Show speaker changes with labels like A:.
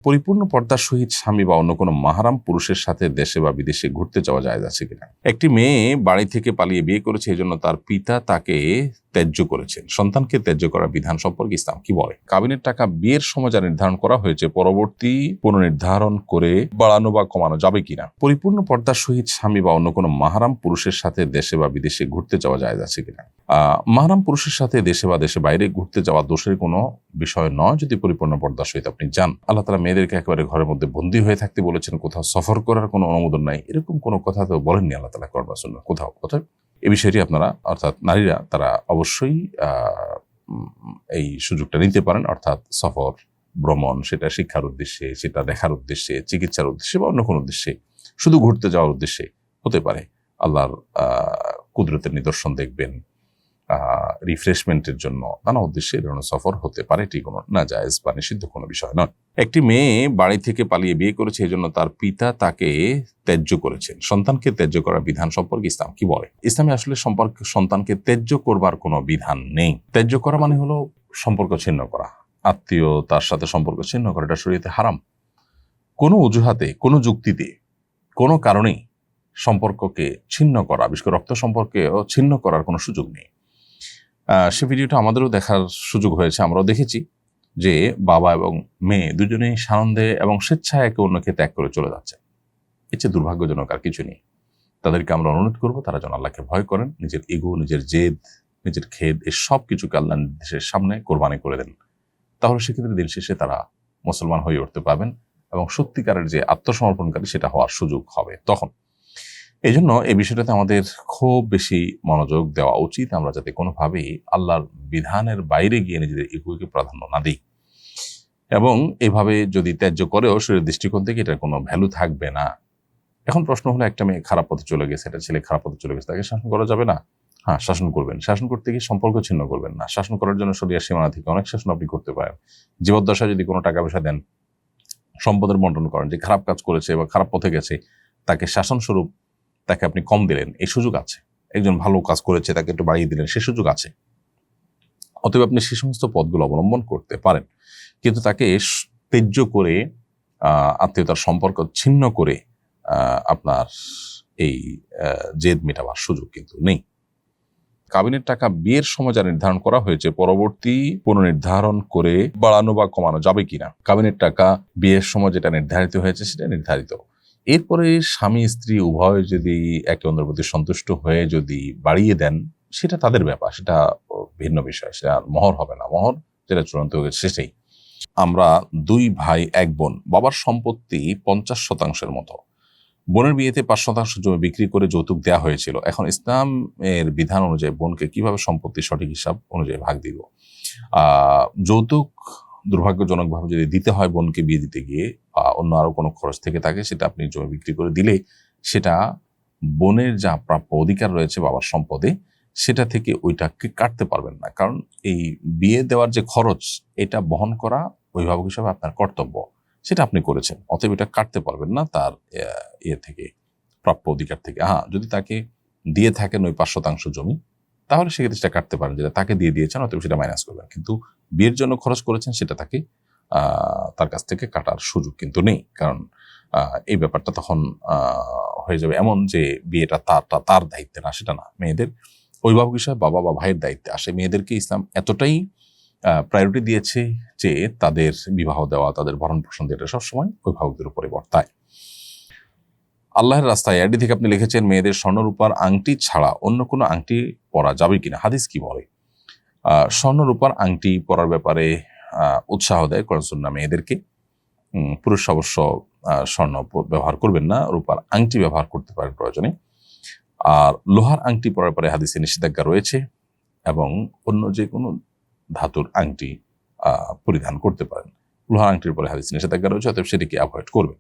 A: পরিপূর্ণ পর্দার সহিত স্বামী বা অন্য কোনো মাহারাম পুরুষের সাথে দেশে বা বিদেশে ঘুরতে যাওয়া জায়েজ আছে কিনা। একটি মেয়ে বাড়ি থেকে পালিয়ে বিয়ে করেছে, এই জন্য তার পিতা তাকে ত্যায্য করেছেন। সন্তানকে ত্যায্য করার বিধান সম্পর্কে ইসলাম কি বলে? কাবিনের টাকা বিয়ের সময় যা নির্ধারণ করা হয়েছে পরবর্তী পুনর্নির্ধারণ করে বাড়ানো বা কমানো যাবে কিনা। পরিপূর্ণ পর্দার সহিত স্বামী বা অন্য কোনো মাহারাম পুরুষের সাথে দেশে বা বিদেশে ঘুরতে যাওয়া জায়েজ আছে কিনা। মাহারাম পুরুষের সাথে দেশে বা দেশে বাইরে ঘুরতে যাওয়া দোষের কোনো বিষয় নয় যদি পরিপূর্ণ পর্দার সহিত আপনি যান। আল্লাহ তাআলা মেয়েদেরকে একেবারে ঘরের মধ্যে বন্দী হয়ে থাকতে বলেছেন, কোথাও সফর করার কোনো অনুমোদন নাই, এরকম কোনো কথা তো বলেননি আল্লাহ তাআলা কোরআন বা সুন্নাহ কোথাও। অতএব এই বিষয়টি আপনারা অর্থাৎ নারীরা তারা অবশ্যই এই সুযোগটা নিতে পারেন, অর্থাৎ সফর ভ্রমণ, সেটা শিক্ষার উদ্দেশ্যে, সেটা দেখার উদ্দেশ্যে, চিকিৎসার উদ্দেশ্যে বা অন্য কোনো উদ্দেশ্যে, শুধু ঘুরতে যাওয়ার উদ্দেশ্যে হতে পারে। আল্লাহর কুদরতের নিদর্শন দেখবেন, রিফ্রেশমেন্টের জন্য নানা উদ্দেশ্যে এই ধরনের সফর হতে পারে। এটি কোনো নাজায়েজ বা নিষিদ্ধ কোনো বিষয় নয়। একটি মেয়ে বাড়ি থেকে পালিয়ে বিয়ে করেছে, এই জন্য তার পিতা তাকে ত্যায্য করেছেন। সন্তানকে ত্যায্য করার বিধান সম্পর্কে ইসলাম কি বলে? ইসলামে আসলে সন্তানকে ত্যায্য করবার কোনো বিধান নেই। ত্যায্য করা মানে হলো সম্পর্ক ছিন্ন করা, আত্মীয়তার সাথে সম্পর্ক ছিন্ন করা, এটা শরীয়তে হারাম। কোনো অজুহাতে, কোনো যুক্তিতে, কোনো কারণেই সম্পর্ককে ছিন্ন করা, বিশেষ করে রক্ত সম্পর্কেও ছিন্ন করার কোনো সুযোগ নেই। সে ভিডিওটা আমাদেরও দেখার সুযোগ হয়েছে, আমরাও দেখেছি যে বাবা এবং মেয়ে দুজনেই সানন্দে এবং স্বেচ্ছায় একে অন্যকে ত্যাগ করে চলে যাচ্ছে। এর চেয়ে দুর্ভাগ্যজনক আর কিছু নেই। তাদেরকে আমরা অনুরোধ করবো তারা যেন আল্লাহকে ভয় করেন, নিজের ইগো, নিজের জেদ, নিজের খেদ, এই সব কিছুকে আল্লাহর নির্দেশের সামনে কোরবানি করে দেন। তাহলে সেক্ষেত্রে দিন শেষে তারা মুসলমান হয়ে উঠতে পারবেন এবং সত্যিকারের যে আত্মসমর্পণকারী সেটা হওয়ার সুযোগ হবে তখন। এই জন্য এই বিষয়টাতে আমাদের খুব বেশি মনোযোগ দেওয়া উচিত, আমরা যাতে কোনোভাবেই আল্লাহর বিধানের বাইরে গিয়ে নিজেদের ইগোকে প্রাধান্য না দিই। এবং এভাবে যদি ত্যায্য করেও শরীরের দৃষ্টিকোণ থেকে এটার কোনো ভ্যালু থাকবে না। এখন প্রশ্ন হলো, একটা মেয়ে খারাপ পথে চলে গেছে, একটা ছেলে খারাপ পথে চলে গেছে, তাকে শাসন করা যাবে না? হ্যাঁ, শাসন করবেন। শাসন করতে গিয়ে সম্পর্ক ছিন্ন করবেন না। শাসন করার জন্য শরীরের সীমানা থেকে অনেক শাসন আপনি করতে পারেন। জীবদ্দশায় যদি কোনো টাকা পয়সা দেন, সম্পদের বন্টন করেন, যে খারাপ কাজ করেছে বা খারাপ পথে গেছে তাকে শাসন স্বরূপ তাকে আপনি কম দিলেন, এই সুযোগ আছে। একজন ভালো কাজ করেছে তাকে একটু বাড়িয়ে দিলেন, সে সুযোগ আছে। অতএব আপনি সে সমস্ত পথগুলো অবলম্বন করতে পারেন, কিন্তু তাকে ত্যায্য করে আত্মীয়তার সম্পর্ক ছিন্ন করে আপনার এই জেদ মেটাবার সুযোগ কিন্তু নেই। কাবিনের টাকা বিয়ের সময় যা নির্ধারণ করা হয়েছে পরবর্তী পুনর্নির্ধারণ করে বাড়ানো বা কমানো যাবে কিনা। কাবিনের টাকা বিয়ের সময় যেটা নির্ধারিত হয়েছে সেটা নির্ধারিত। এরপরে স্বামী স্ত্রী উভয় যদি একে অন্যের প্রতি সন্তুষ্ট হয়ে যদি বাড়িয়ে দেন, সেটা তাদের ব্যাপার, সেটা ভিন্ন বিষয়, সেটা মহর হবে না। মহর যেটা চূড়ান্ত হয়ে গেছে সেটাই। আমরা 2 ভাই 1 বোন, বাবার সম্পত্তি 50% মতো, বোনের বিয়েতে 5% জমি বিক্রি করে যৌতুক দেওয়া হয়েছিল। এখন ইসলামের বিধান অনুযায়ী বোনকে কিভাবে সম্পত্তির সঠিক হিসাব অনুযায়ী ভাগ দিব? যৌতুক দুর্ভাগ্যজনকভাবে যদি দিতে হয় বোনকে বিয়ে দিতে গিয়ে, অন্য আরো কোনো খরচ থেকে থাকে, সেটা আপনি জমি বিক্রি করে দিলে সেটা বোনের যা প্রাপ্য অধিকার রয়েছে বাবার সম্পদে, সেটা থেকে ওইটাকে কাটতে পারবেন না। কারণ এই বিয়ে দেওয়ার যে খরচ, এটা বহন করা অভিভাবক হিসাবে আপনার কর্তব্য, সেটা আপনি করেছেন। অতএব এটা কাটতে পারবেন না তার থেকে, প্রাপ্য অধিকার থেকে। হ্যাঁ, যদি তাকে দিয়ে থাকেন ওই 5% জমি, তাহলে সেক্ষেত্রে সেটা কাটতে পারেন, যেটা তাকে দিয়ে দিয়েছেন, অতএব সেটা মাইনাস করবেন। কিন্তু বিয়ের জন্য খরচ করেছেন সেটা তাকে তার কাছ থেকে কাটার সুযোগ কিন্তু নেই। কারণ এই ব্যাপারটা তখন হয়ে যাবে এমন যে বিয়েটা তার দায়িত্বে না, সেটা না, মেয়েদের অভিভাবক হিসাবে বাবা বা ভাইয়ের দায়িত্বে আসে। মেয়েদেরকে ইসলাম এতটাই প্রায়োরিটি দিয়েছে যে তাদের বিবাহ দেওয়া, তাদের ভরণ পোষণ দেওয়া সবসময় অভিভাবকদের উপরে বর্তায়। আল্লাহর রাস্তায় আইডি থেকে আপনি লিখেছেন, মেয়েদের স্বর্ণ রূপার আংটি ছাড়া অন্য কোনো আংটি পরা যাবে কিনা, হাদিস কি বলে? স্বর্ণ রূপার আংটি পরার ব্যাপারে উৎসাহ দেয় কোরআন সুন্নাহ মেয়েদেরকে। পুরুষ অবশ্য স্বর্ণ ব্যবহার করবেন না, রূপার আংটি ব্যবহার করতে পারেন প্রয়োজনে। আর লোহার আংটি পরার পরে হাদিসে নিষেধাজ্ঞা রয়েছে, এবং অন্য যে কোনো ধাতুর আংটি পরিধান করতে পারেন। লোহার আংটির পরে হাদিসে নিষেধাজ্ঞা রয়েছে, অতএব সেটিকে অ্যাভয়েড করবেন।